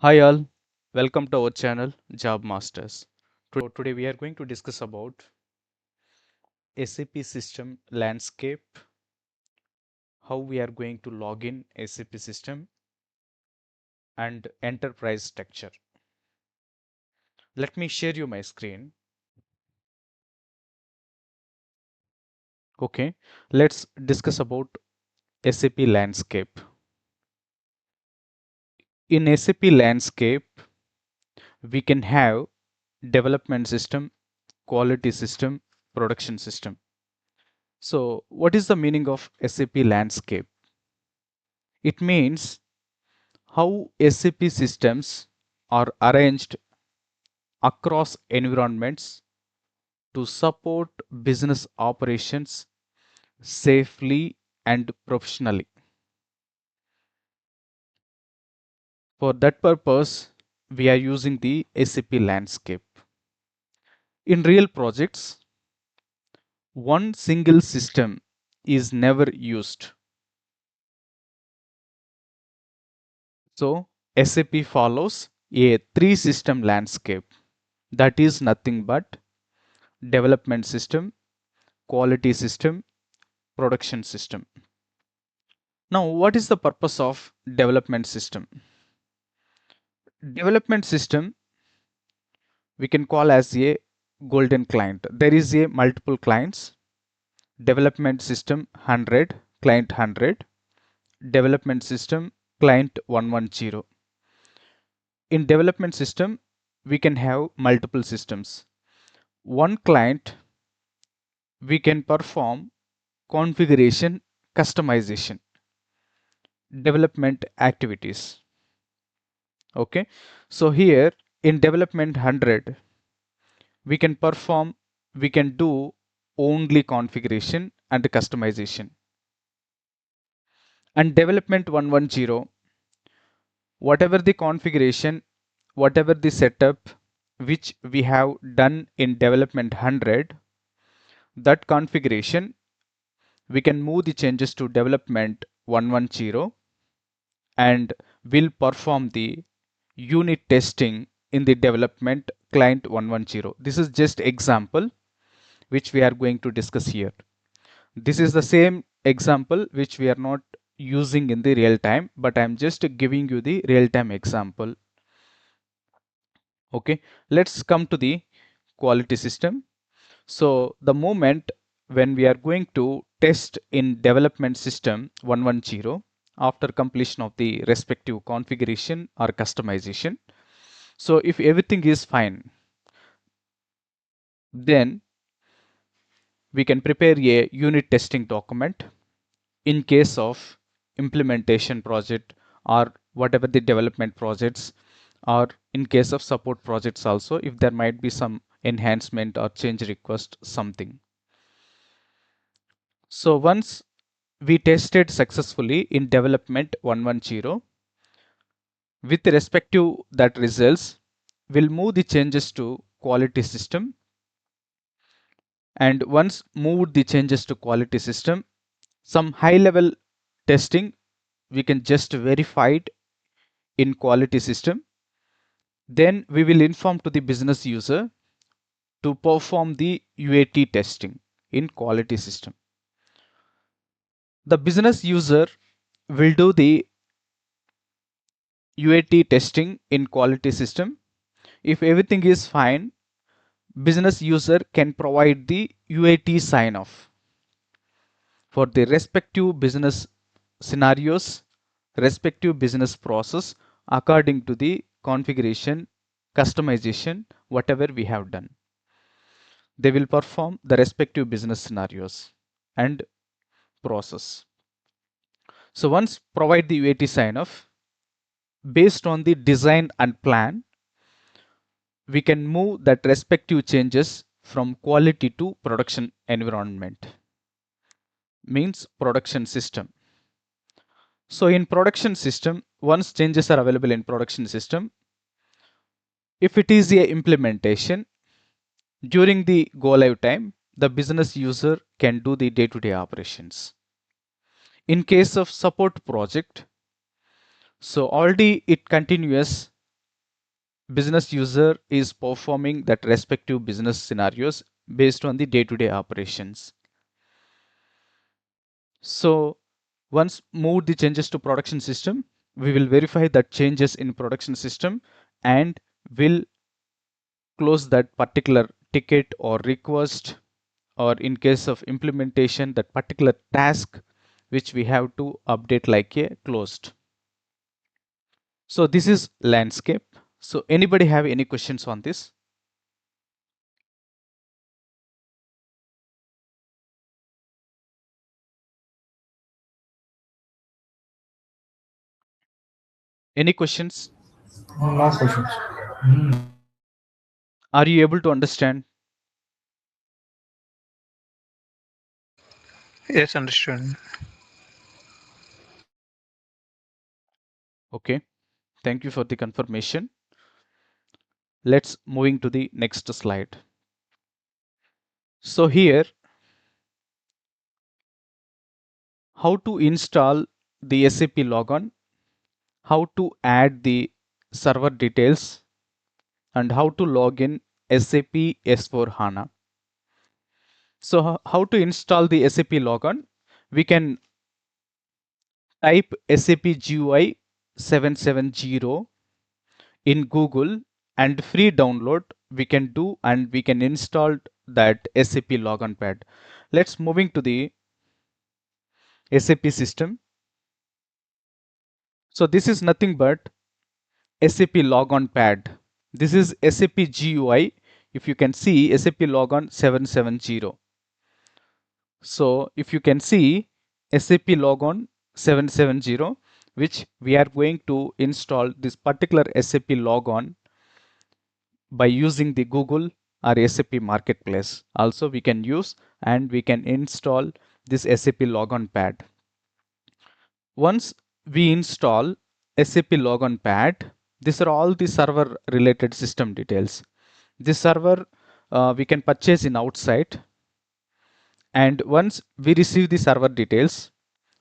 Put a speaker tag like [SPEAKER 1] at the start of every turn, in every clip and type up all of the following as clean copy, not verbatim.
[SPEAKER 1] Hi all, welcome to our channel JOBMASTERs. Today we are going to discuss about SAP System Landscape, how we are going to log in SAP System and enterprise structure. Let me share you my screen. Okay, let's discuss about SAP Landscape. In SAP Landscape, we can have development system, quality system, production system. So what is the meaning of SAP Landscape? It means how SAP systems are arranged across environments to support business operations safely and professionally. For that purpose, we are using the SAP landscape. In real projects, one single system is never used. So, SAP follows a three system landscape, that is nothing but development system, quality system, production system. Now, what is the purpose of development system? Development system we can call as a golden client. There is a multiple clients. Development system 100, client 100. Development system client 110. In development system, we can have multiple systems. One client, we can perform configuration, customization, development activities. Okay, so here in development 100, we can perform, we can do only configuration and customization. And development 110, whatever the configuration, whatever the setup which we have done in development 100, that configuration we can move the changes to development 110 and will perform the unit testing in the development client 110. This is just example which we are going to discuss here. This is the same example which we are not using in the real time, but I'm just giving you the real time example. Okay, let's come to the quality system. So the moment when we are going to test in development system 110 after completion of the respective configuration or customization. So if everything is fine, then we can prepare a unit testing document in case of implementation project or whatever the development projects, or in case of support projects also, if there might be some enhancement or change request something. So once we tested successfully in development 110, with respect to that results, we'll move the changes to quality system. And once moved the changes to quality system, some high level testing we can just verify it in quality system. Then we will inform to the business user to perform the UAT testing in quality system. The business user will do the UAT testing in quality system. If everything is fine, business user can provide the UAT sign off for the respective business scenarios, respective business process according to the configuration, customization, whatever we have done. They will perform the respective business scenarios and process. So once provide the UAT sign off, based on the design and plan, we can move that respective changes from quality to production environment, means production system. So in production system, once changes are available in production system, if it is a implementation, during the go live time, the business user can do the day-to-day operations. In case of support project, so already it continues business user is performing that respective business scenarios based on the day-to-day operations. So once move the changes to production system, we will verify that changes in production system and will close that particular ticket or request, or in case of implementation, that particular task which we have to update like a closed. So this is landscape. So anybody have any questions on this? Any questions?
[SPEAKER 2] No questions.
[SPEAKER 1] Are you able to understand?
[SPEAKER 2] Yes, understood.
[SPEAKER 1] Okay, thank you for the confirmation. Let's moving to the next slide. So here, how to install the SAP Logon, how to add the server details, and how to log in SAP S4HANA. So how to install the SAP Logon? We can type SAP GUI 770 in Google, and free download we can do, and we can install that SAP Logon pad. Let's moving to the SAP system. So this is nothing but SAP Logon pad. This is SAP GUI. If you can see SAP Logon 770. So if you can see SAP Logon 770, which we are going to install this particular SAP Logon by using the Google or SAP Marketplace. Also we can use and we can install this SAP Logon pad. Once we install SAP Logon pad, these are all the server related system details. This server we can purchase in outside, and once we receive the server details,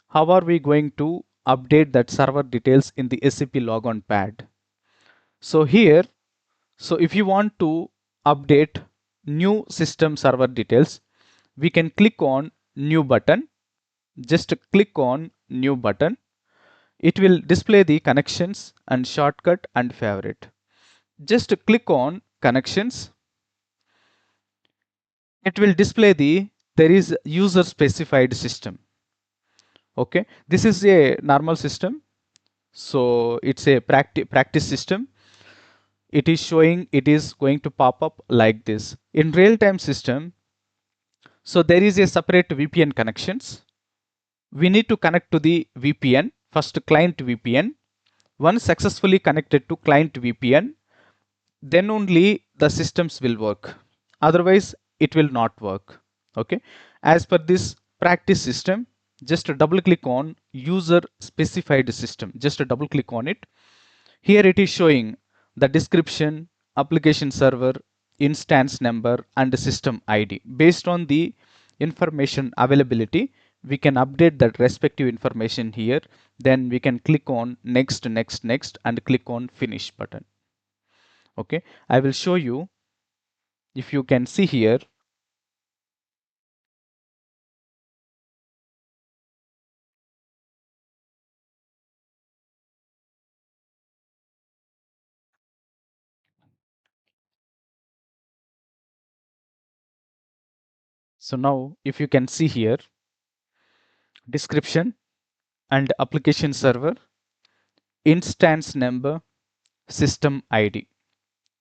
[SPEAKER 1] how are we going to update that server details in the SAP Logon pad? So here, so if you want to update new system server details, we can click on new button. Just click on new button. It will display the connections and shortcut and favorite. Just click on connections. It will display the there is user specified system. Okay, this is a normal system. So it's a practice system. It is showing, it is going to pop up like this. In real-time system, so there is a separate VPN connections. We need to connect to the VPN, first client VPN. Once successfully connected to client VPN, then only the systems will work. Otherwise, it will not work. Okay. As per this practice system, just double click on user specified system. Just double click on it. Here it is showing the description, application server, instance number, and the system ID. Based on the information availability, we can update that respective information here. Then we can click on next, next, next, and click on finish button. Okay, I will show you. If you can see here, so now if you can see here, description and application server, instance number, system ID.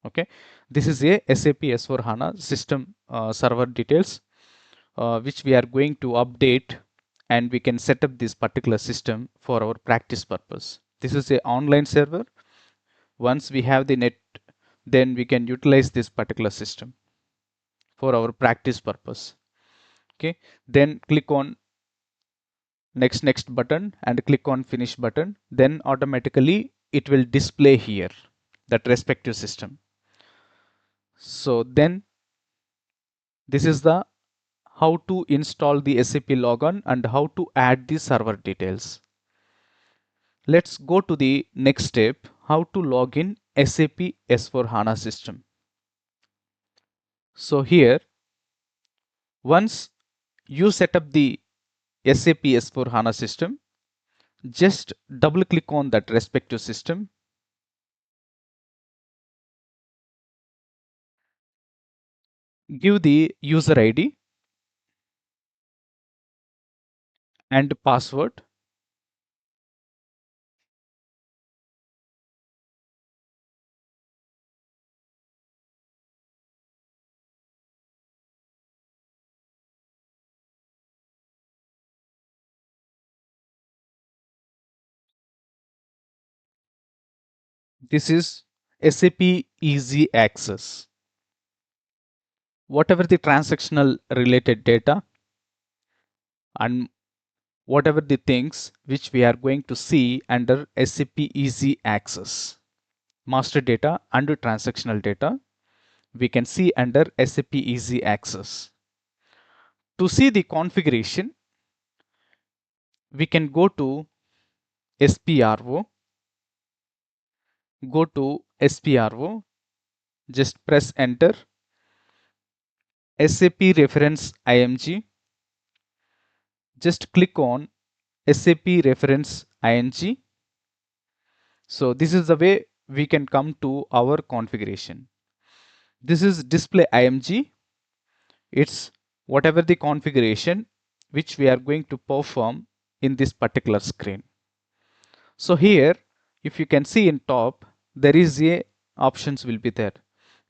[SPEAKER 1] Okay, this is a SAP S4HANA system server details, which we are going to update, and we can set up this particular system for our practice purpose. This is a online server. Once we have the net, then we can utilize this particular system for our practice purpose. Okay, then click on next button and click on finish button. Then automatically it will display here that respective system. So then this is the how to install the SAP Logon and how to add the server details. Let's go to the next step, how to log in SAP S4HANA system. So here, once you set up the SAP S4HANA system, just double click on that respective system. Give the user ID and password. This is SAP Easy Access. Whatever the transactional related data and whatever the things which we are going to see under SAP Easy Access. Master data and transactional data we can see under SAP Easy Access. To see the configuration, we can go to SPRO, just press enter, SAP reference IMG, just click on SAP reference ING. So this is the way we can come to our configuration. This is display IMG. It's whatever the configuration which we are going to perform in this particular screen. So here, if you can see in top, there is a options will be there.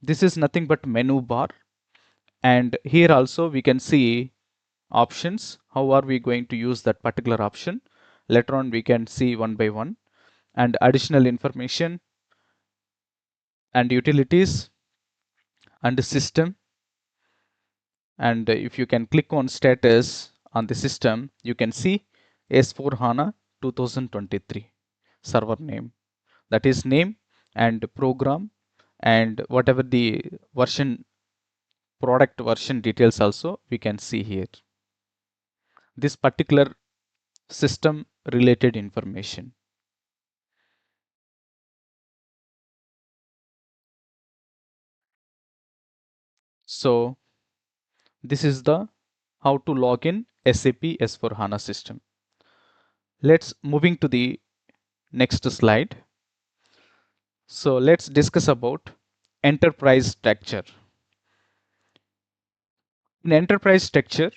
[SPEAKER 1] This is nothing but menu bar. And here also we can see options. How are we going to use that particular option? Later on we can see one by one. And additional information and utilities and system. And if you can click on status on the system, you can see S4HANA 2023 server name. That is name and program and whatever the version, product version details also we can see here. This particular system related information. So this is the how to log in SAP S4HANA system. Let's moving to the next slide. So let's discuss about enterprise structure. In enterprise structure,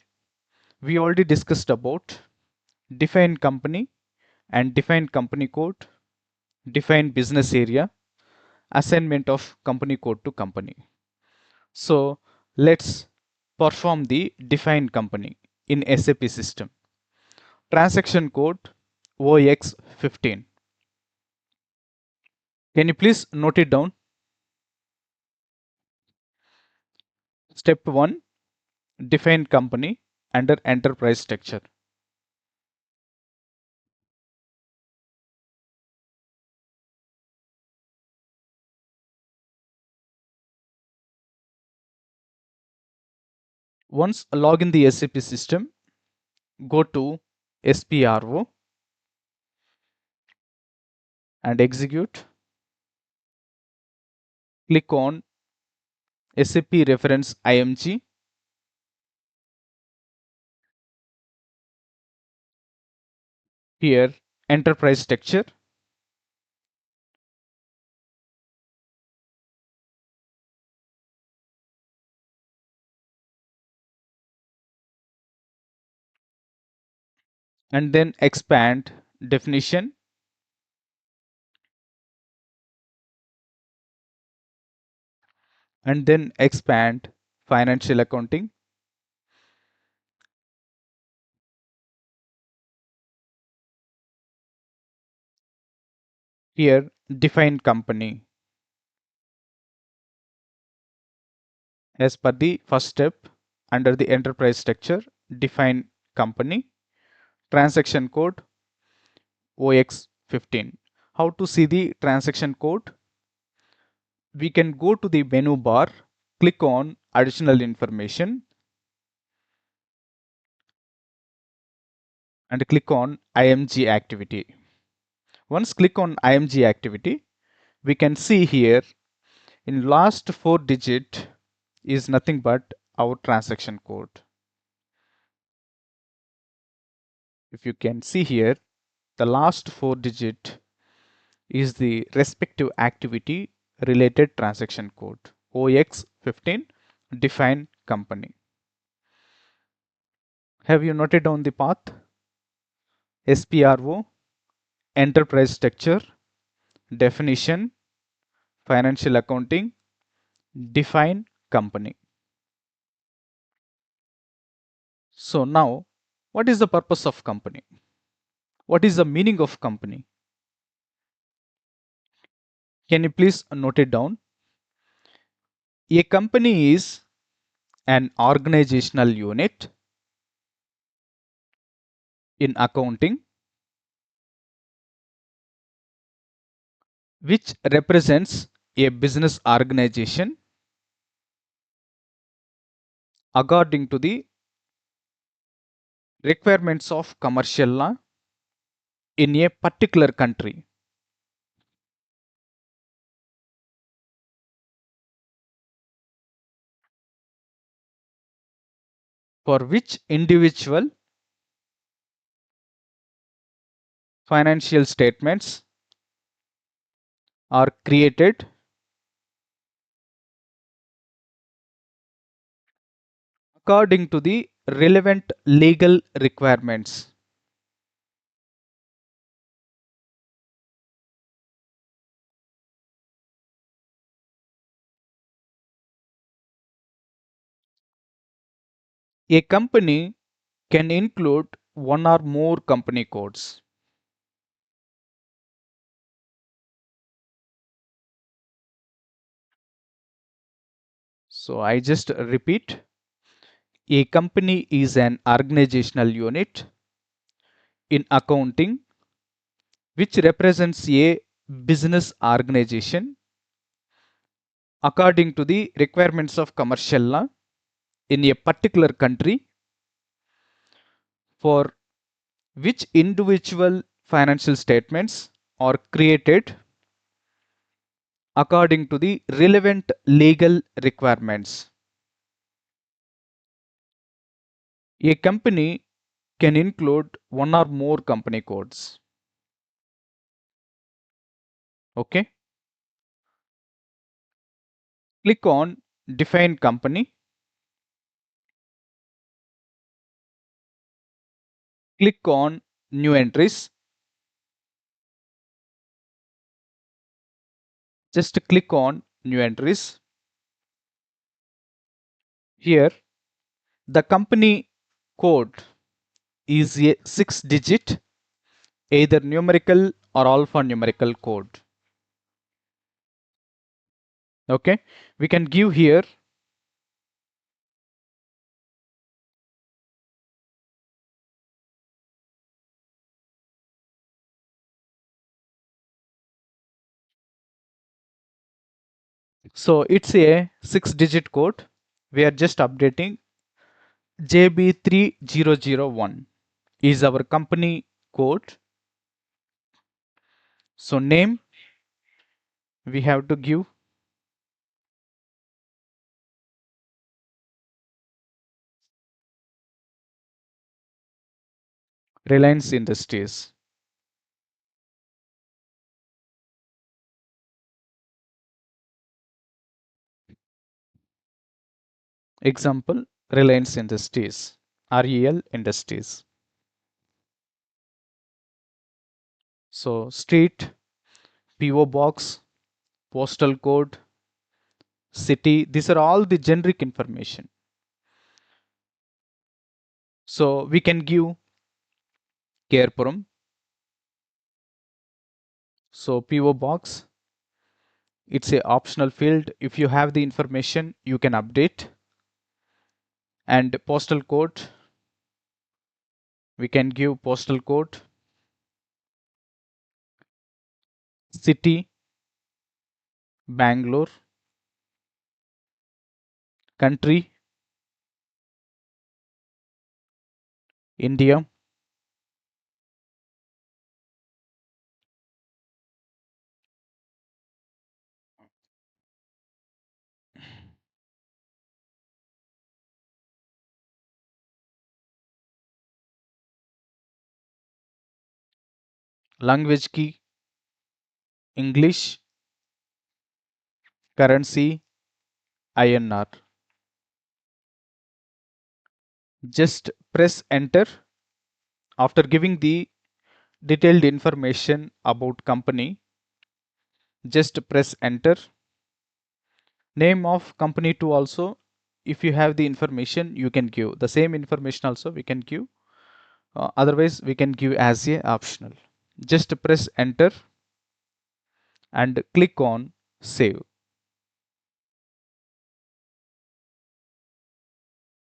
[SPEAKER 1] we already discussed about define company and define company code, define business area, assignment of company code to company. So let's perform the define company in SAP system. Transaction code OX15. Can you please note it down? Step 1, define company under enterprise structure. Once log in the SAP system, go to SPRO and execute. Click on SAP reference IMG. Here, enterprise structure. And then expand definition. And then expand financial accounting. Here, define company. As per the first step, under the enterprise structure, define company, transaction code OX15. How to see the transaction code? We can go to the menu bar, click on additional information and click on IMG activity. Once click on IMG activity, we can see here in last 4 digit is nothing but our transaction code. If you can see here, the last 4 digit is the respective activity related transaction code OX15 define company. Have you noted down the path? SPRO, enterprise structure, definition, financial accounting, define company. So now, what is the purpose of company? What is the meaning of company? Can you please note it down? A company is an organizational unit in accounting which represents a business organization according to the requirements of commercial law in a particular country. For which individual financial statements are created according to the relevant legal requirements. A company can include one or more company codes. So I just repeat, a company is an organizational unit in accounting which represents a business organization according to the requirements of commercial law in a particular country for which individual financial statements are created according to the relevant legal requirements. A company can include one or more company codes. Okay. Click on define company. Click on new entries. Just click on new entries. Here, the company code is a 6 digit, either numerical or alphanumerical code. Okay. We can give here so it's a 6 digit code. We are just updating JB3001 is our company code. So name we have to give Reliance Industries. Example Reliance Industries, REL Industries. So street, PO box, postal code, city, these are all the generic information. So we can give Carepuram. So PO box, it's a optional field. If you have the information, you can update. And postal code, we can give postal code. City, Bangalore. Country, India. language key, English, currency, INR. Just press enter. After giving the detailed information about company, just press enter. Name of company to also, if you have the information, you can give the same information also we can give. Otherwise we can give as a optional. Just press enter and click on save.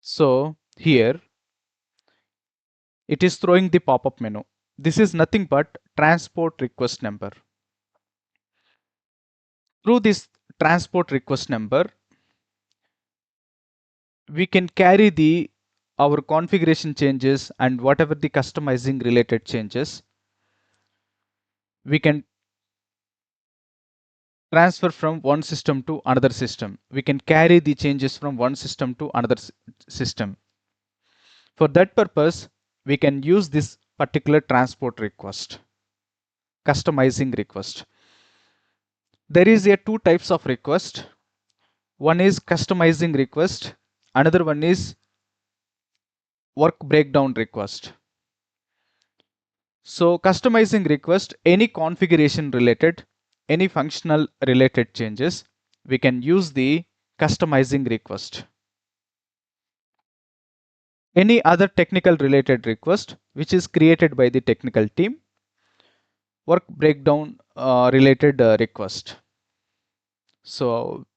[SPEAKER 1] So here it is throwing the pop-up menu. This is nothing but transport request number. Through this transport request number, we can carry the our configuration changes and whatever the customizing related changes we can transfer from one system to another system. We can carry the changes from one system to another system. For that purpose, we can use this particular transport request, customizing request. There is a two types of request. One is customizing request. Another one is work breakdown request. So customizing request, any configuration related, any functional related changes, we can use the customizing request. Any other technical related request which is created by the technical team, work breakdown related request. So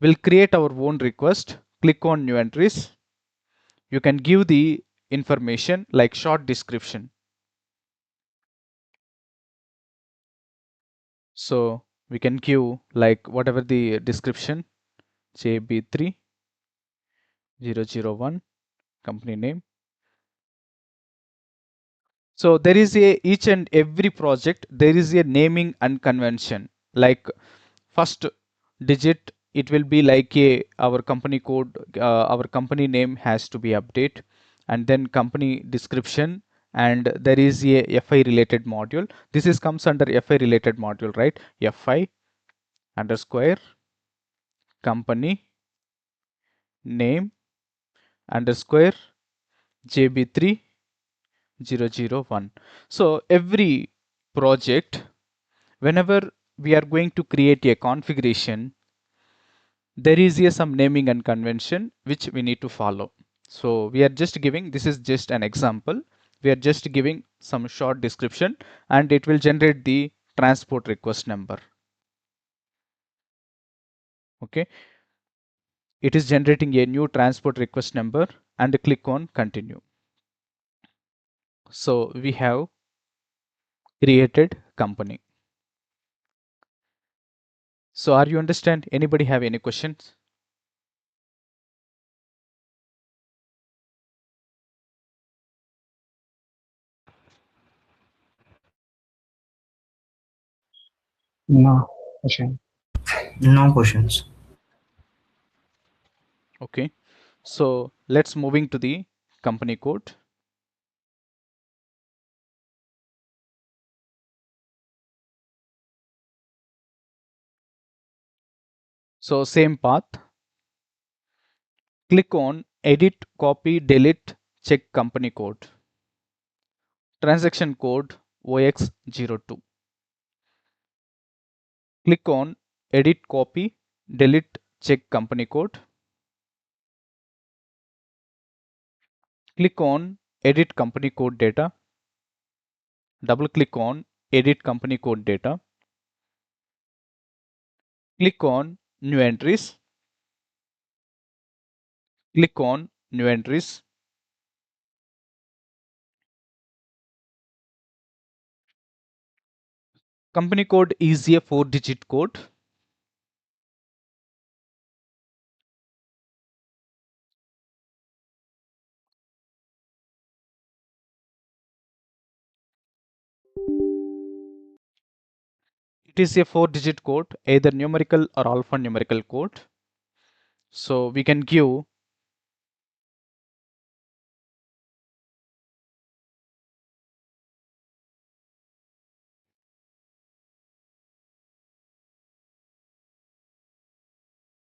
[SPEAKER 1] we'll create our own request. Click on new entries. You can give the information like short description. So we can give like whatever the description, JB3001 company name. So there is a each and every project there is a naming and convention. Like first digit it will be like a our company code, our company name has to be update, and then company description, and there is a FI related module. This is comes under FI related module, right? FI underscore company name underscore JB3001. So every project, whenever we are going to create a configuration, there is a some naming and convention which we need to follow. So we are just giving, this is just an example. We are just giving some short description and it will generate the transport request number. Okay. It is generating a new transport request number and click on continue. So we have created company. So are you understand? Anybody have any questions?
[SPEAKER 2] No question.
[SPEAKER 3] No questions.
[SPEAKER 1] Okay. So let's moving to the company code. So same path. Click on edit, copy, delete, check company code. Transaction code OX02. Click on edit, copy, delete, check company code. Click on edit company code data. Double click on edit company code data. Click on new entries. Click on new entries. Company code is a 4-digit code. It is a 4-digit code, either numerical or alphanumerical code. So we can give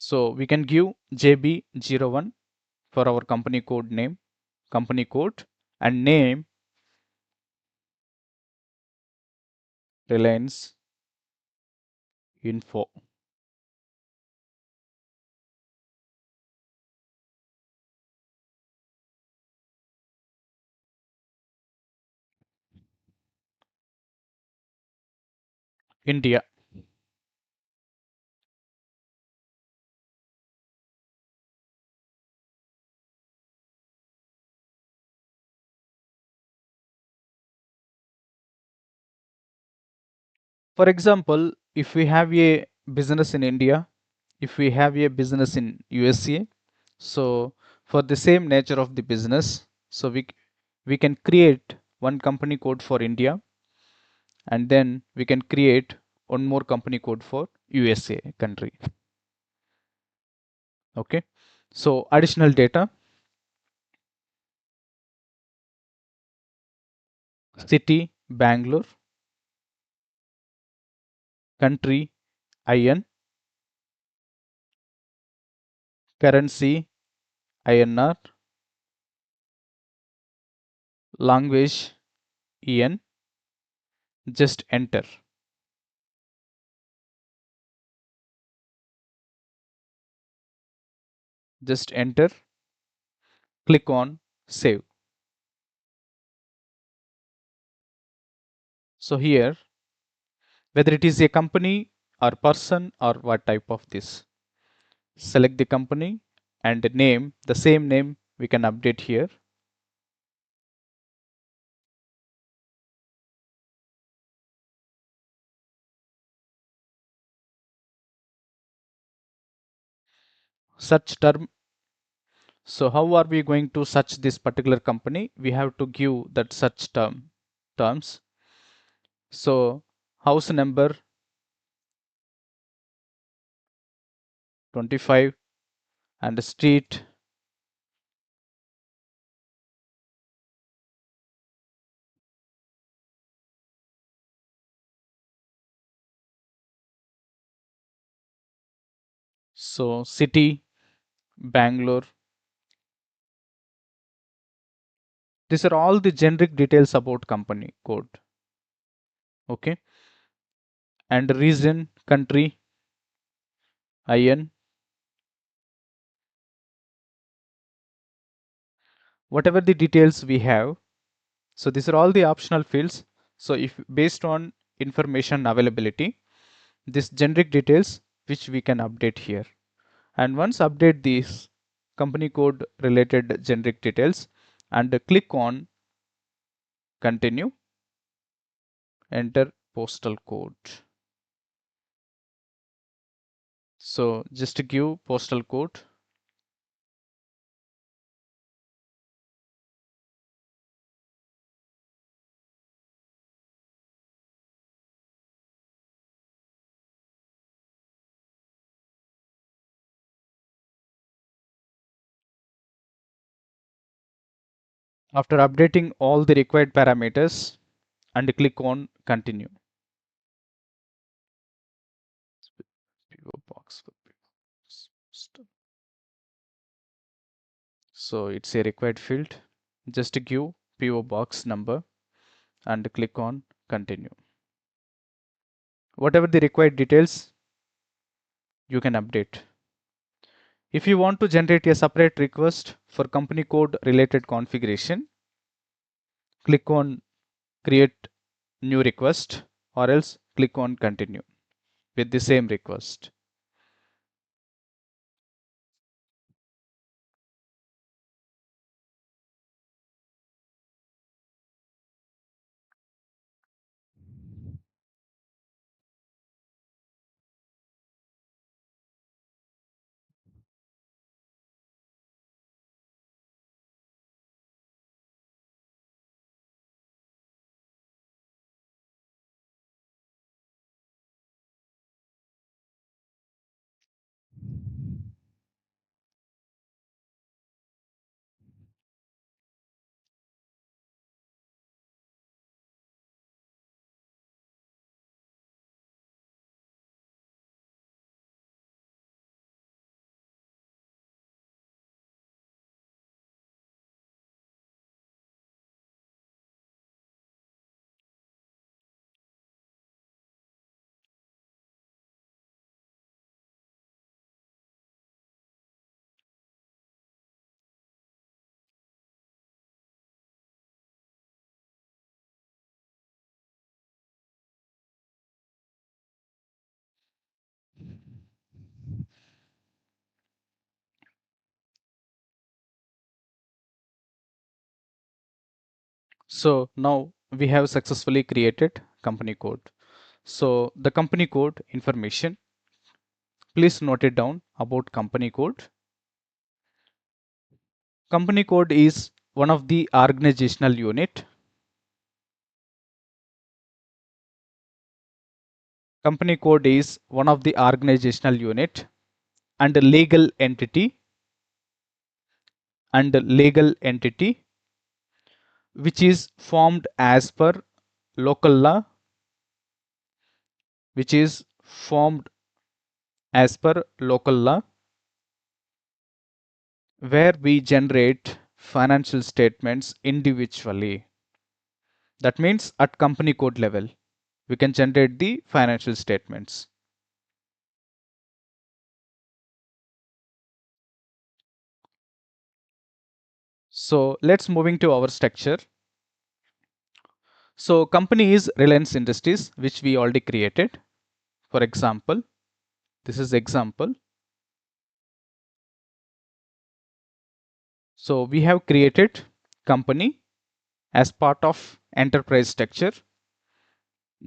[SPEAKER 1] So we can give JB01 for our company code name, company code, and name Reliance Info. India. For example, if we have a business in India, if we have a business in USA, so for the same nature of the business, so we can create one company code for India, and then we can create one more company code for USA country. Okay, so additional data: city Bangalore, country IN, currency INR, language EN. Just enter. Just enter. Click on save. So here, whether it is a company or person or what type of this, select the company and name, the same name we can update here. Search term. So how are we going to search this particular company? We have to give that search terms. So house number 25 and street so city Bangalore. These are all the generic details about company code. Okay, and region country IN. Whatever the details we have, so these are all the optional fields. So if based on information availability, this generic details which we can update here, and once update these company code related generic details and click on continue, enter postal code. So just give postal code. After updating all the required parameters and click on continue. PO box for PO. So it's a required field. Just give PO box number and click on continue. Whatever the required details you can update. If you want to generate a separate request for company code related configuration, click on create new request or else click on continue with the same request. So now we have successfully created company code. So the company code information, please note it down about company code. Company code is one of the organizational unit. Company code is one of the organizational unit and a legal entity which is formed as per local law, which is formed as per local law, where we generate financial statements individually. That means at company code level, we can generate the financial statements. So let's moving to our structure. So company is Reliance Industries, which we already created. For example, this is example. So we have created company as part of enterprise structure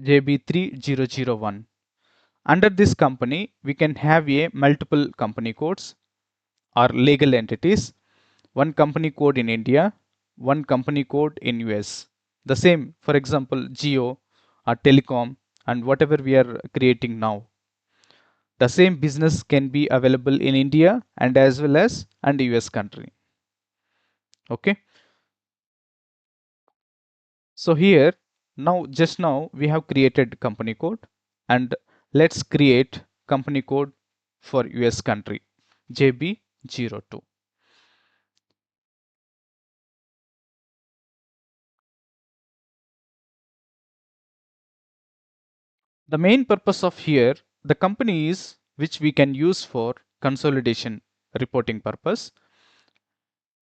[SPEAKER 1] JB3001. Under this company, we can have a multiple company codes or legal entities, one company code in India, one company code in US. The same, for example, Geo or telecom and whatever we are creating now. The same business can be available in India and as well as and US country. Okay. So here just now we have created company code, and let's create company code for US country JB02. The main purpose of here, the company is which we can use for consolidation reporting purpose.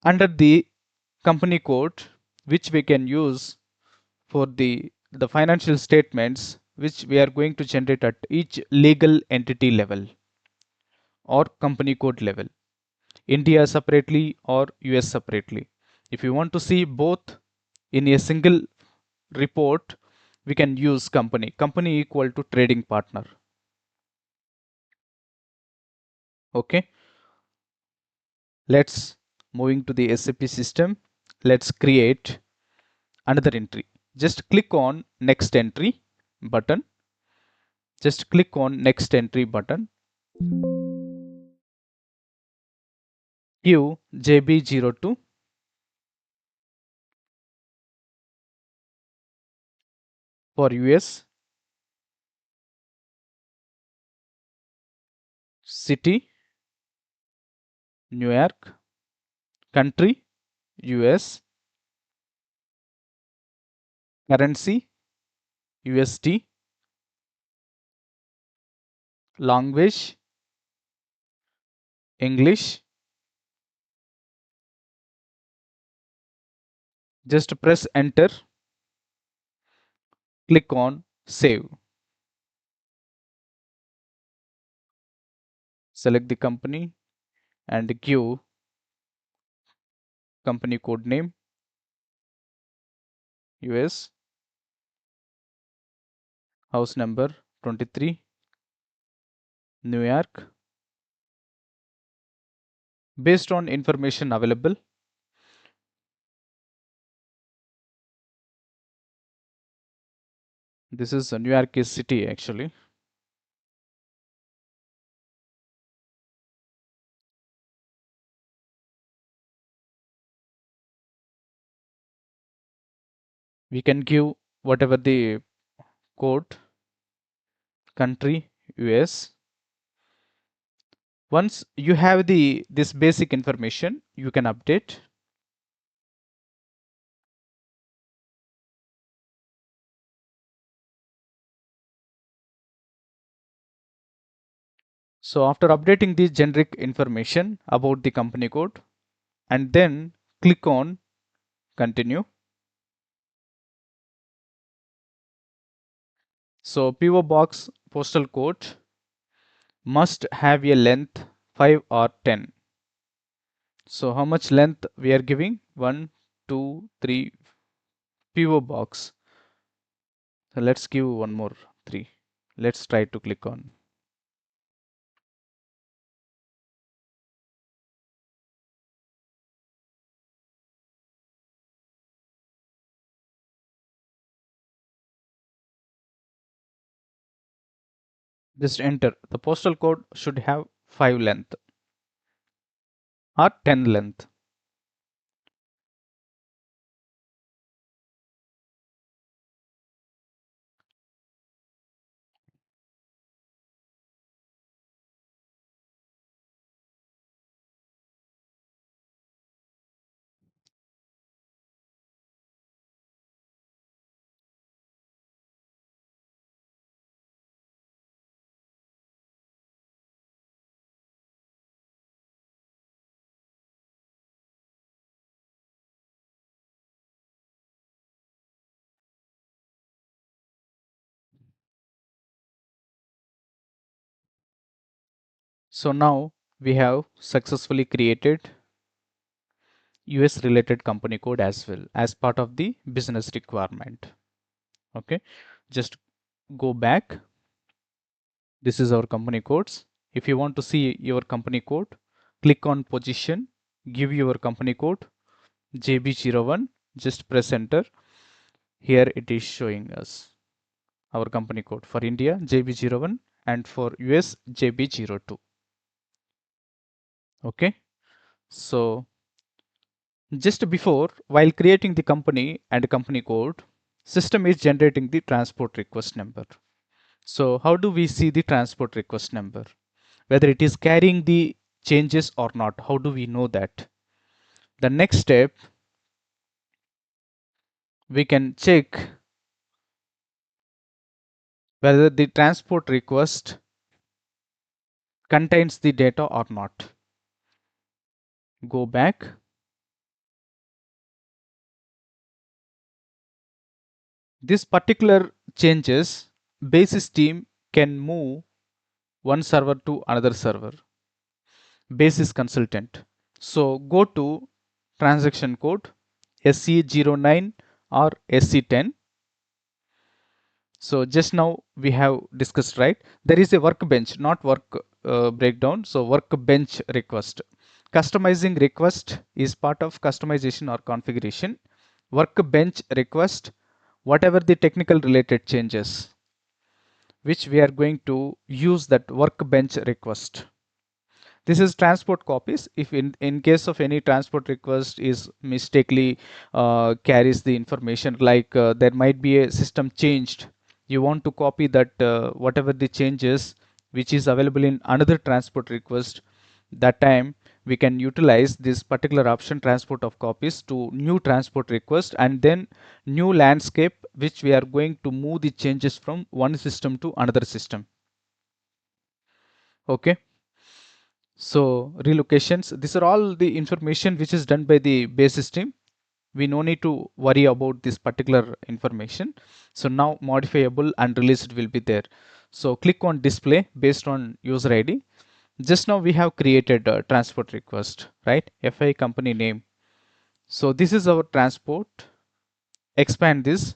[SPEAKER 1] Under the company code, which we can use for the financial statements, which we are going to generate at each legal entity level or company code level, India separately or US separately. If you want to see both in a single report, we can use company equal to trading partner. Okay, let's moving to the SAP system. Let's create another entry. Just click on next entry button. Just click on next entry button. Give JB02 for US, city New York, country US, currency USD, language English. Just press enter, click on save. Select the company and give company code name US, house number 23, New York. Based on information available, this is New York is city actually. We can give whatever the code, country US. Once you have this basic information, you can update. So after updating the generic information about the company code, and then click on continue. So PO box postal code must have a length 5 or 10. So how much length we are giving? 1, 2, 3, PO box. So let's give one more 3. Let's try to click on. Just enter. The postal code should have 5 length or 10 length. So now we have successfully created US related company code as well as part of the business requirement. Okay, just go back. This is our company codes. If you want to see your company code, click on position, give your company code JB01, just press enter. Here it is showing us our company code for India JB01 and for US JB02. Okay, so just before, while creating the company and company code, system is generating the transport request number. So how do we see the transport request number? Whether it is carrying the changes or not, how do we know that? The next step, we can check whether the transport request contains the data or not. Go back. This particular changes, basis team can move one server to another server. Basis consultant. So go to transaction code SC09 or SC10. So just now we have discussed, right? There is a workbench, not work breakdown. So workbench request. Customizing request is part of customization or configuration. Workbench request, whatever the technical related changes, which we are going to use that workbench request. This is transport copies. If in case of any transport request is mistakenly carries the information, like there might be a system changed, you want to copy that whatever the changes which is available in another transport request, that time we can utilize this particular option transport of copies to new transport request and then new landscape, which we are going to move the changes from one system to another system. Okay, so relocations, these are all the information which is done by the base system. We no need to worry about this particular information. So now modifiable and released will be there. So click on display based on user ID. Just now we have created a transport request, right? FI company name. So this is our transport. Expand this.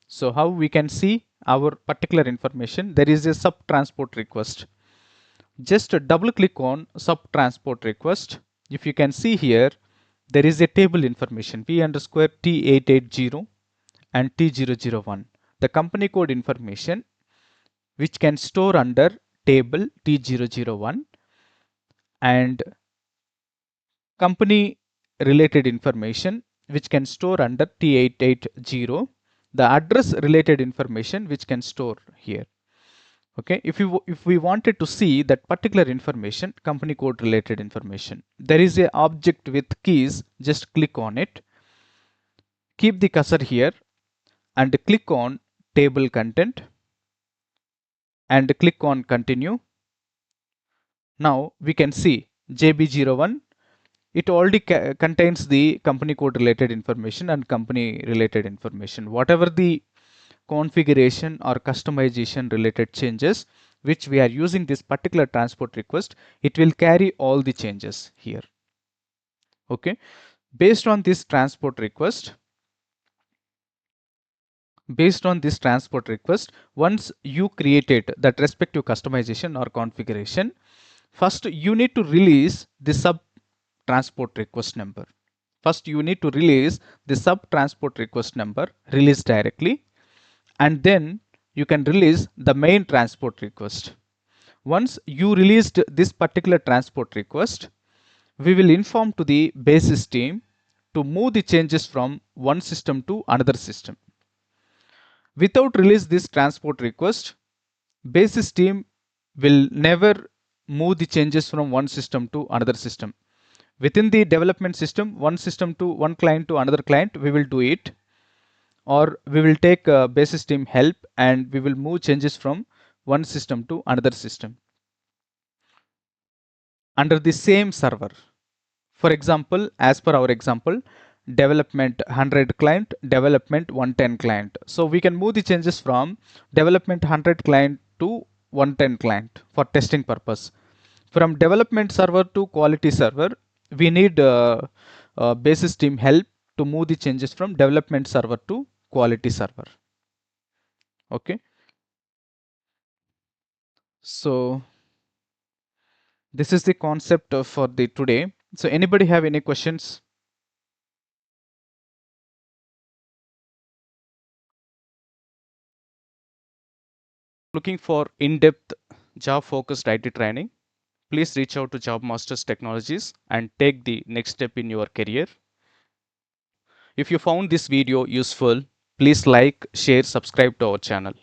[SPEAKER 1] So how we can see our particular information? There is a sub transport request. Just double click on sub transport request. If you can see here, there is a table information P underscore T880 and T001. The company code information which can store under table T001 and company related information which can store under T880. The address related information which can store here. Okay, if we wanted to see that particular information, company code related information, there is a object with keys. Just click on it, keep the cursor here and click on table content and click on continue. Now we can see JB01, it already contains the company code related information and company related information. Whatever the configuration or customization related changes which we are using this particular transport request, it will carry all the changes here. Okay, based on this transport request, Based on this transport request, once you created that respective customization or configuration, first you need to release the sub transport request number. First you need to release the sub transport request number, release directly, and then you can release the main transport request. Once you released this particular transport request, we will inform to the basis team to move the changes from one system to another system. Without release this transport request, basis team will never move the changes from one system to another system. Within the development system, one system to one client to another client, we will do it, or we will take basis team help and we will move changes from one system to another system under the same server. For example, as per our example, development 100 client, development 110 client. So we can move the changes from development 100 client to 110 client for testing purpose. From development server to quality server, we need basis team help to move the changes from development server to quality server. Okay. So this is the concept for the today. So anybody have any questions? Looking for in-depth job focused IT training, please reach out to JOBMASTERs Technologies and take the next step in your career. If you found this video useful, please like, share, subscribe to our channel.